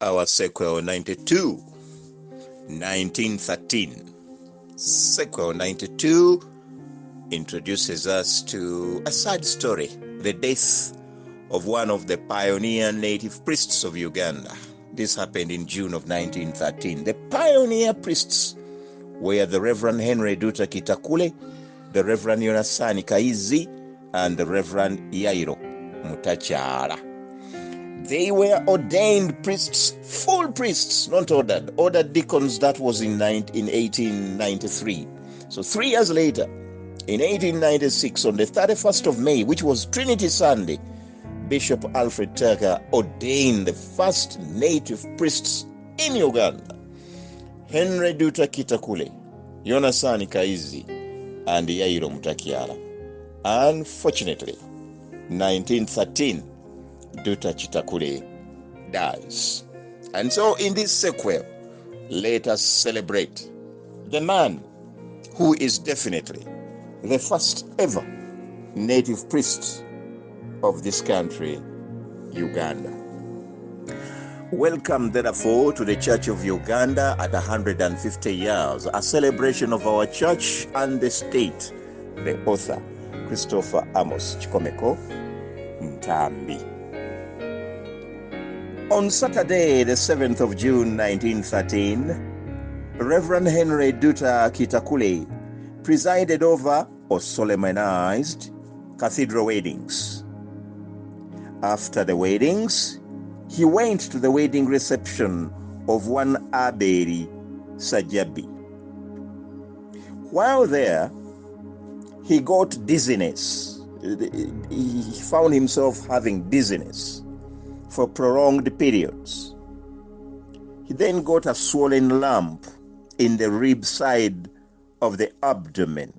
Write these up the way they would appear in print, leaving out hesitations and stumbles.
our sequel 92, 1913. Sequel 92 introduces us to a sad story, the death of one of the pioneer native priests of Uganda. This happened in June of 1913. The pioneer priests were the Reverend Wright Duta Kitakule, the Reverend Yonasani Kaizi, and the Reverend Yairo Mutachala. They were ordained priests, full priests, not ordered. Ordered deacons, that was in 1893. So 3 years later, in 1896, on the 31st of May, which was Trinity Sunday, Bishop Alfred Tucker ordained the first native priests in Uganda. Wright Duta Kitakule, Yonasani Kaizi, and Yairo Mutakiala. Unfortunately, 1913, Duta Kitakule dies. And so in this sequel, let us celebrate the man who is definitely the first ever native priest of this country, Uganda. Welcome, therefore, to the Church of Uganda at 150 years, a celebration of our church and the state. The author, Christopher Amos Chikomeko Ntambi. On Saturday, the 7th of June, 1913, Reverend Wright Duta Kitakule presided over or solemnized cathedral weddings. After the weddings, he went to the wedding reception of one Abeli Sajabi. While there, he got dizziness. He found himself having dizziness for prolonged periods. He then got a swollen lump in the rib side of the abdomen.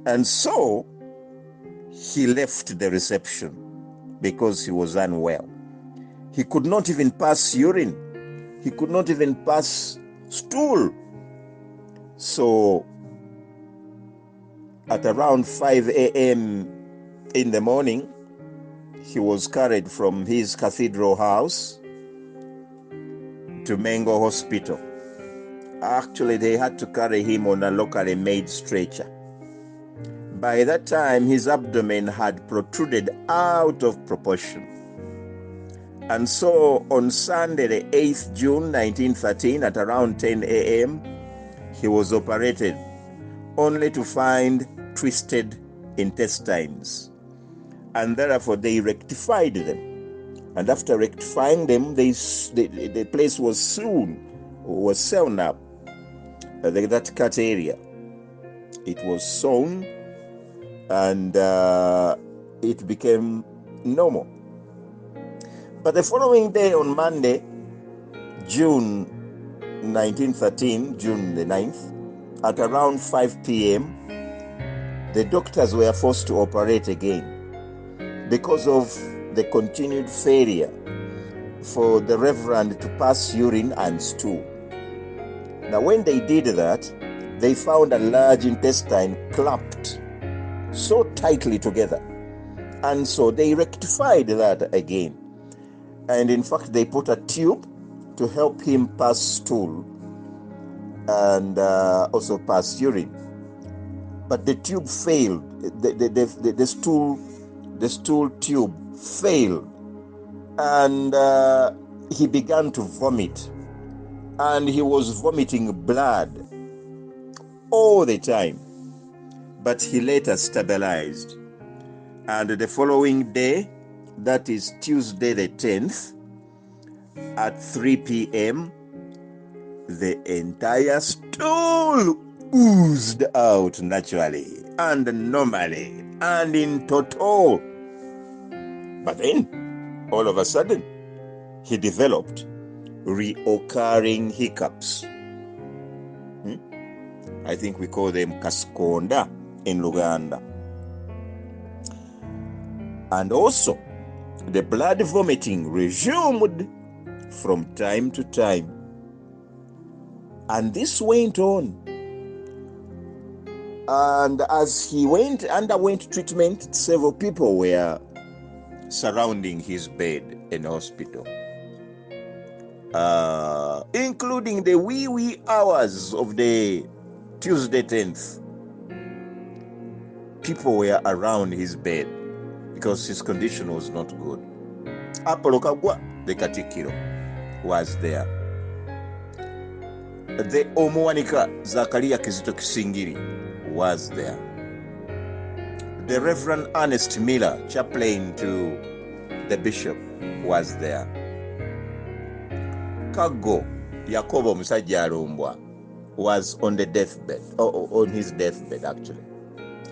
And so he left the reception because he was unwell. He could not even pass urine. He could not even pass stool. So at around 5 a.m. in the morning, he was carried from his cathedral house to Mengo Hospital. Actually, they had to carry him on a locally made stretcher. By that time, his abdomen had protruded out of proportion. And so on Sunday, the 8th June, 1913, at around 10 a.m., he was operated, only to find twisted intestines. And therefore, they rectified them. And after rectifying them, the place was sewn up, that cut area. It was sewn, and it became normal. But the following day, on Monday, June 1913, June the 9th, at around 5 p.m., the doctors were forced to operate again because of the continued failure for the Reverend to pass urine and stool. Now, when they did that, they found a large intestine clamped so tightly together. And so they rectified that again. And in fact, they put a tube to help him pass stool and also pass urine. But the tube failed. The stool tube failed. And he began to vomit. And he was vomiting blood all the time. But he later stabilized. And the following day, that is Tuesday the 10th, at 3 p.m., the entire stool oozed out naturally and normally and in total. But then, all of a sudden, he developed reoccurring hiccups. I think we call them kaskonda in Luganda. And also, the blood vomiting resumed from time to time. And this went on. And as he underwent treatment, several people were surrounding his bed in hospital. including the wee hours of the Tuesday 10th. People were around his bed because his condition was not good. Apollo Kagwa, the Katikiro, was there. The Omowanika Zakaria Kizito Kisingiri was there. The Reverend Ernest Miller, chaplain to the bishop, was there. Kago Yakobo Musajja Alumbwa was on the deathbed, on his deathbed actually.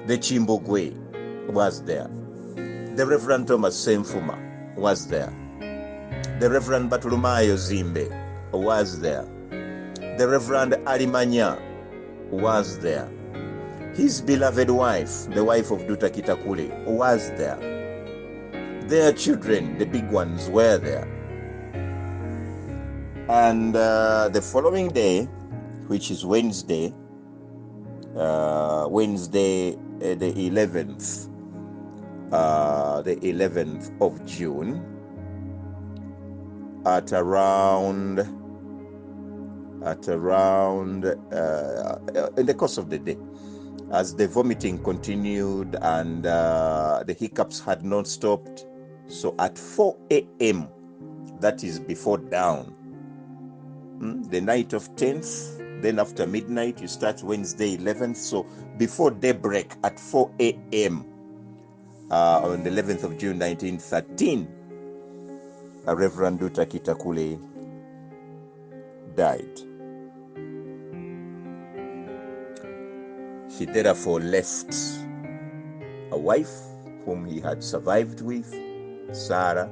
The Chimbogwe was there. The Reverend Thomas Semfuma was there. The Reverend Batulumayo Zimbe was there. The Reverend Alimanya was there. His beloved wife, the wife of Duta Kitakule, was there. Their children, the big ones, were there. And the following day, which is Wednesday, the 11th of June, at around in the course of the day, as the vomiting continued and the hiccups had not stopped. So at 4 a.m., that is before dawn, the night of 10th, then after midnight, you start Wednesday 11th. So before daybreak at 4 a.m. On the 11th of June 1913, Reverend Duta Kitakule died. He therefore left a wife whom he had survived with, Sarah.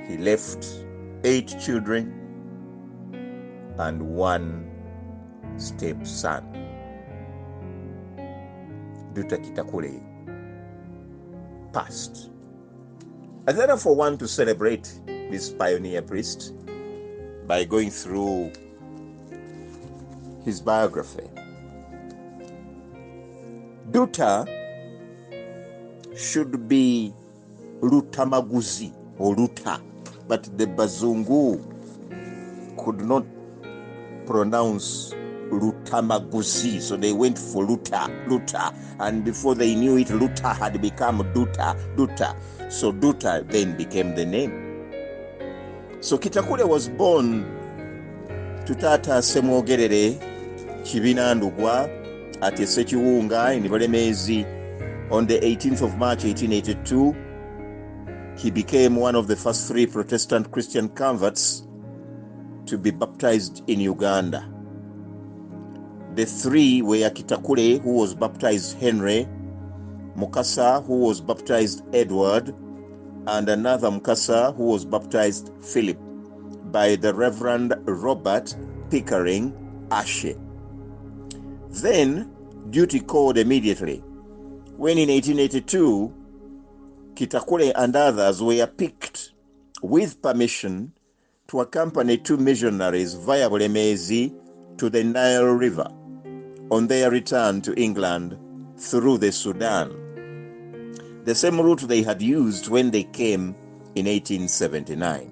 He left 8 children and 1 stepson. Duta Kitakule passed. I therefore want to celebrate this pioneer priest by going through his biography. Duta should be Rutamaguzi or Ruta, but the Bazungu could not pronounce Rutamaguzi, so they went for Luta, and before they knew it, Luta had become Duta. So Duta then became the name. So Kitakule was born to Tata Semwogerere Kibinandugwa at Sechiwunga in Bulemezi on the 18th of March 1882. He became one of the first 3 Protestant Christian converts to be baptized in Uganda. The 3 were Kitakule, who was baptized Henry, Mukasa, who was baptized Edward, and another Mukasa who was baptized Philip by the Reverend Robert Pickering Ashe. Then duty called immediately when in 1882 Kitakule and others were picked with permission to accompany 2 missionaries via Bulemezi to the Nile River on their return to England through the Sudan, the same route they had used when they came in 1879.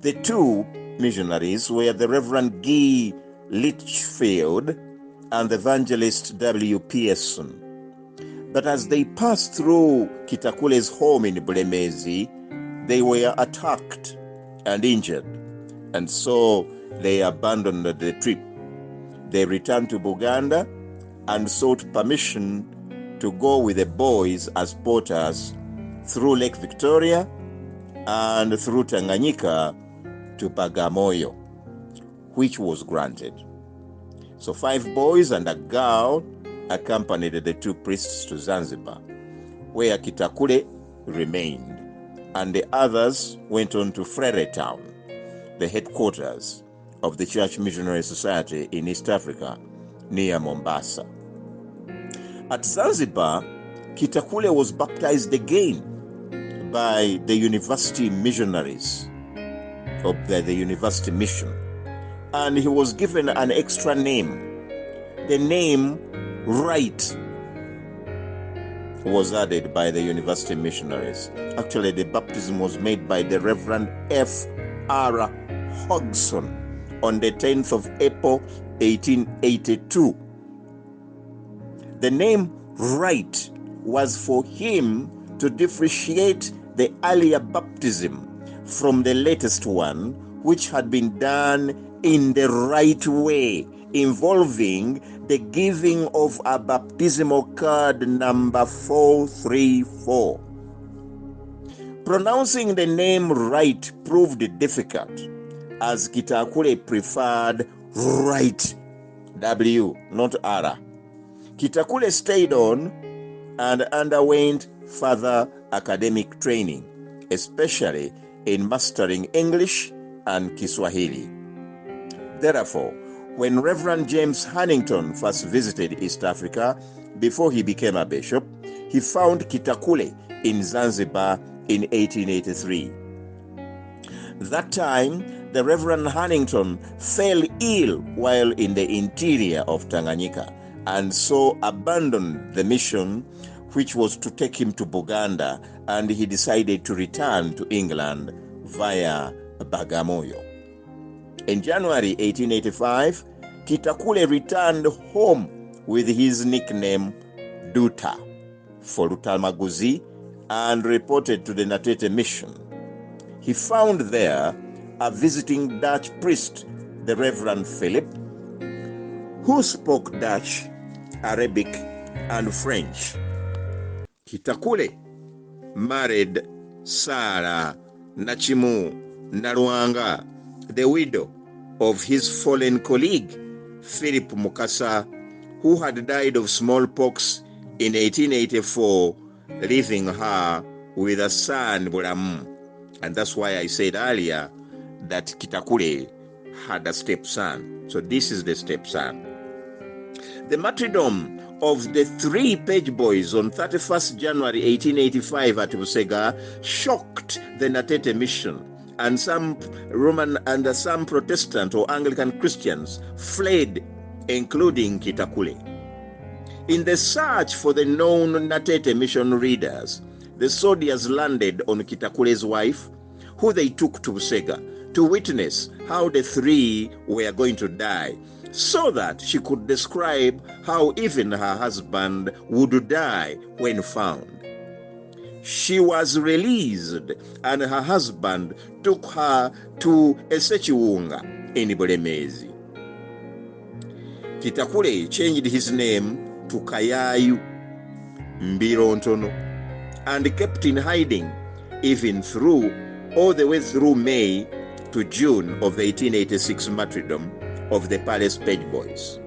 The 2 missionaries were the Reverend Guy Litchfield and the evangelist W. Pearson. But as they passed through Kitakule's home in Bulemezi, they were attacked and injured, and so they abandoned the trip. They returned to Buganda and sought permission to go with the boys as porters through Lake Victoria and through Tanganyika to Bagamoyo, which was granted. So 5 boys and a girl accompanied the 2 priests to Zanzibar, where Kitakule remained, and the others went on to Frere-town, the headquarters of the Church Missionary Society in East Africa, near Mombasa. At Zanzibar, Kitakule was baptized again by the university missionaries of the university mission, and he was given an extra name, the name Wright was added by the university missionaries. Actually, the baptism was made by the Reverend F.R. Hodgson on the 10th of April, 1882. The name Wright was for him to differentiate the earlier baptism from the latest one, which had been done in the right way, involving the giving of a baptismal card number 434. Pronouncing the name Wright proved difficult, as Kitakule preferred Wright, W, not R. Kitakule stayed on and underwent further academic training, especially in mastering English and Kiswahili. Therefore, when Reverend James Huntington first visited East Africa before he became a bishop, he found Kitakule in Zanzibar in 1883. That time, the Reverend Huntington fell ill while in the interior of Tanganyika, and so abandoned the mission which was to take him to Buganda, and he decided to return to England via Bagamoyo. In January 1885, Kitakule returned home with his nickname Duta for Rutamaguzi and reported to the Native mission. He found there a visiting Dutch priest, the Reverend Philip, who spoke Dutch, Arabic, and French. Kitakule married Sarah Nachimu Naruanga, the widow of his fallen colleague, Philip Mukasa, who had died of smallpox in 1884, leaving her with a son, Buramu. And that's why I said earlier that Kitakule had a stepson. So this is the stepson. The martyrdom of the three page boys on 31st January 1885 at Busega shocked the Native mission, and some Roman and some Protestant or Anglican Christians fled, including Kitakule. In the search for the known Native mission readers, the soldiers landed on Kitakule's wife, who they took to Busega to witness how the three were going to die, so that she could describe how even her husband would die when found. She was released, and her husband took her to Esechiwunga in Bulemezi. Kitakule changed his name to Kayayu Mbirontono and kept in hiding all the way through May to June of 1886 martyrdom of the Palace Page Boys.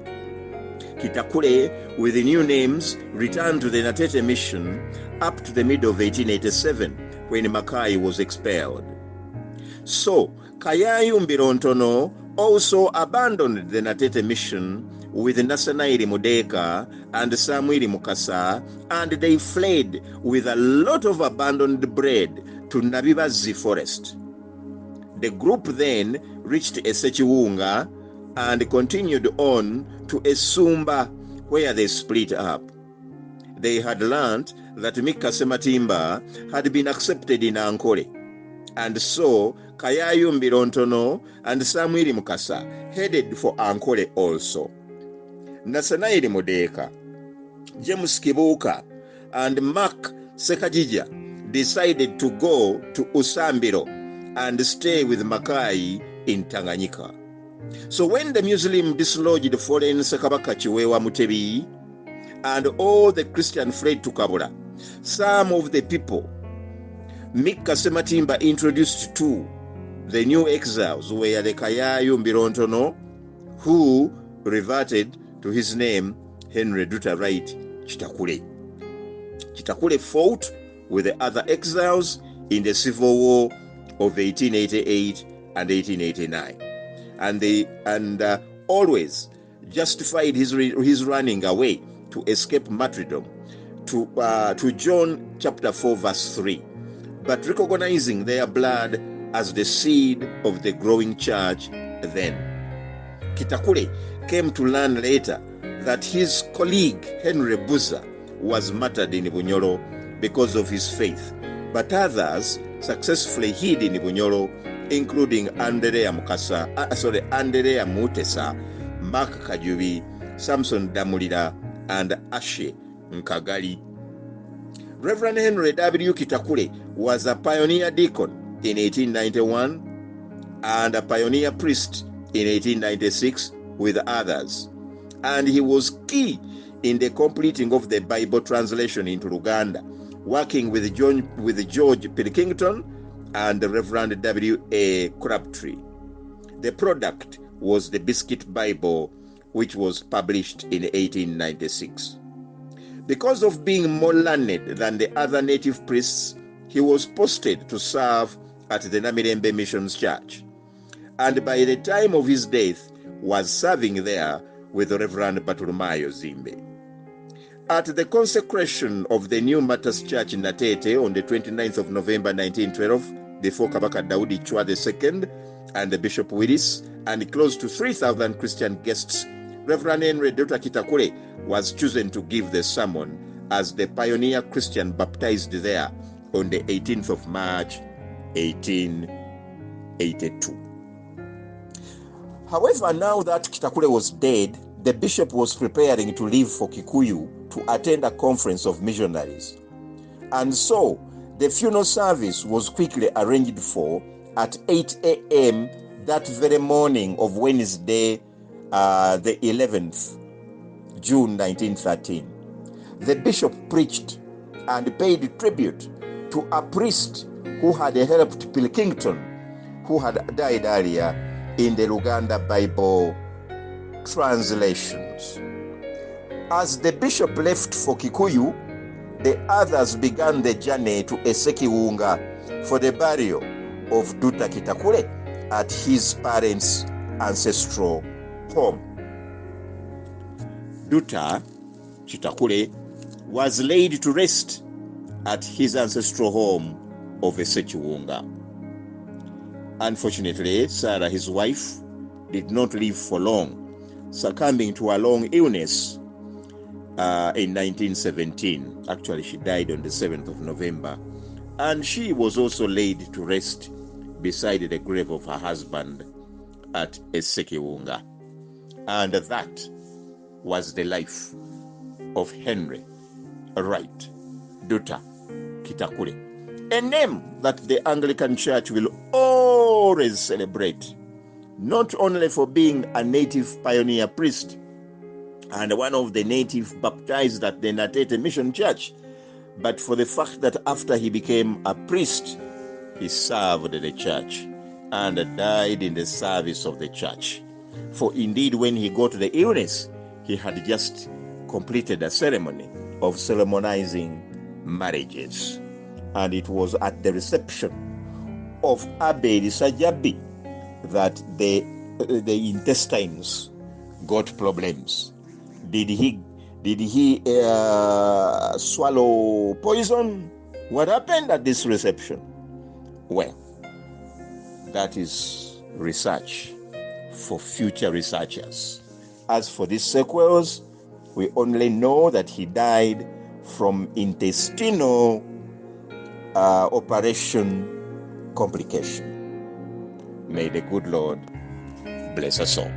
Kitakule, with the new names, returned to the Native mission up to the middle of 1887, when Makai was expelled. So, Kayayu Mbirontono also abandoned the Native mission with Nasanairi Mudeka and Samuel Mukasa, and they fled with a lot of abandoned bread to Nabibazi forest. The group then reached Esechiwunga and continued on to Esumba, where they split up. They had learned that Mika Sematimba had been accepted in Ankole, and so Kayayu Mbirontono and Samuel Mukasa headed for Ankole also. Nasanairi Modeka, James Kibuka, and Mark Sekajija decided to go to Usambiro and stay with Makai in Tanganyika. So when the Muslim dislodged foreign Sekabaka Chiwewa Mutebi and all the Christian fled to Kabula, some of the people Mika Sematimba introduced to the new exiles were the Kayayu Mbirontono, who reverted to his name Henry Duta Wright Kitakule. Kitakule fought with the other exiles in the Civil War of 1888 and 1889, and always justified his running away to escape martyrdom to John chapter 4 verse 3, but recognizing their blood as the seed of the growing church then. Kitakule came to learn later that his colleague Henry Buza was martyred in Bunyoro because of his faith, but others successfully hid in Bunyoro, including Andrea Mutesa, Mark Kajubi, Samson Damulira, and Ashe Nkagali. Reverend Henry W. Kitakule was a pioneer deacon in 1891 and a pioneer priest in 1896 with others, and he was key in the completing of the Bible translation into Luganda, working with George Pilkington and the Reverend W.A. Crabtree. The product was the Biscuit Bible, which was published in 1896. Because of being more learned than the other native priests, he was posted to serve at the Namirembe Missions Church, and by the time of his death was serving there with Reverend Bartolomeo Zimbe. At the consecration of the new Martyrs Church in Natete on the 29th of November 1912, before Kabaka Daudi Chwa II and Bishop Willis, and close to 3,000 Christian guests, Reverend Henry Duta Kitakule was chosen to give the sermon as the pioneer Christian baptized there on the 18th of March 1882. However, now that Kitakule was dead, the bishop was preparing to leave for Kikuyu to attend a conference of missionaries. And so, the funeral service was quickly arranged for at 8 a.m. that very morning of Wednesday, the 11th, June 1913. The bishop preached and paid tribute to a priest who had helped Pilkington, who had died earlier, in the Luganda Bible translations. As the bishop left for Kikuyu, the others began the journey to Esekiwunga for the burial of Duta Kitakule at his parents' ancestral home. Duta Kitakule was laid to rest at his ancestral home of Esekiwunga. Unfortunately, Sarah, his wife, did not live for long, succumbing to a long illness in 1917. Actually, she died on the 7th of November. And she was also laid to rest beside the grave of her husband at Esekiwunga. And that was the life of Henry Wright Duta Kitakule, a name that the Anglican Church will always celebrate, not only for being a native pioneer priest and one of the native baptized at the Natete Mission Church, but for the fact that after he became a priest, he served the church and died in the service of the church. For indeed, when he got the illness, he had just completed a ceremony of solemnizing marriages. And it was at the reception of Abel Sajabi that the intestines got problems. Did he swallow poison? What happened at this reception? Well, that is research for future researchers. As for these sequels, we only know that he died from intestinal operation complication. May the good Lord bless us all.